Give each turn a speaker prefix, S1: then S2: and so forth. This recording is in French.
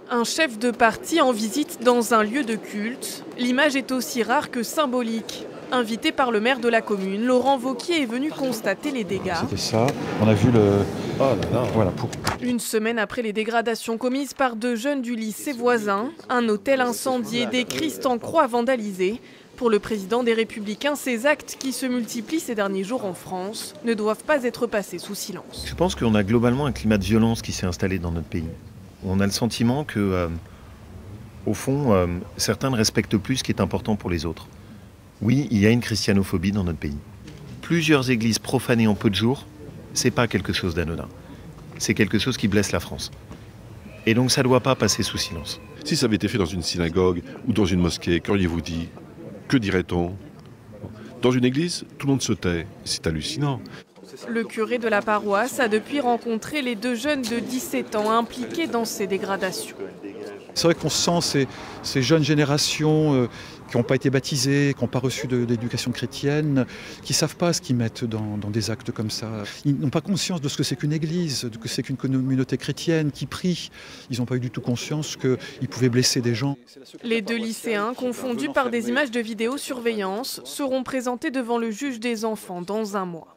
S1: Un chef de parti en visite dans un lieu de culte. L'image est aussi rare que symbolique. Invité par le maire de la commune, Laurent Wauquiez est venu constater les dégâts.
S2: C'était ça, on a vu le...
S3: Oh là là.
S2: Voilà,
S1: Une semaine après les dégradations commises par deux jeunes du lycée voisin, un hôtel incendié, des Christ en croix vandalisés. Pour le président des Républicains, ces actes qui se multiplient ces derniers jours en France ne doivent pas être passés sous silence.
S3: Je pense qu'on a globalement un climat de violence qui s'est installé dans notre pays. On a le sentiment que, au fond, certains ne respectent plus ce qui est important pour les autres. Oui, il y a une christianophobie dans notre pays. Plusieurs églises profanées en peu de jours, c'est pas quelque chose d'anodin. C'est quelque chose qui blesse la France. Et donc ça ne doit pas passer sous silence.
S4: Si ça avait été fait dans une synagogue ou dans une mosquée, qu'auriez-vous dit? Que dirait-on? Dans une église, tout le monde se tait. C'est hallucinant.
S1: Le curé de la paroisse a depuis rencontré les deux jeunes de 17 ans impliqués dans ces dégradations.
S2: C'est vrai qu'on sent ces jeunes générations qui n'ont pas été baptisées, qui n'ont pas reçu d'éducation chrétienne, qui ne savent pas ce qu'ils mettent dans des actes comme ça. Ils n'ont pas conscience de ce que c'est qu'une église, de ce que c'est qu'une communauté chrétienne qui prie. Ils n'ont pas eu du tout conscience qu'ils pouvaient blesser des gens.
S1: Les deux lycéens, confondus par des images de vidéosurveillance, seront présentés devant le juge des enfants dans un mois.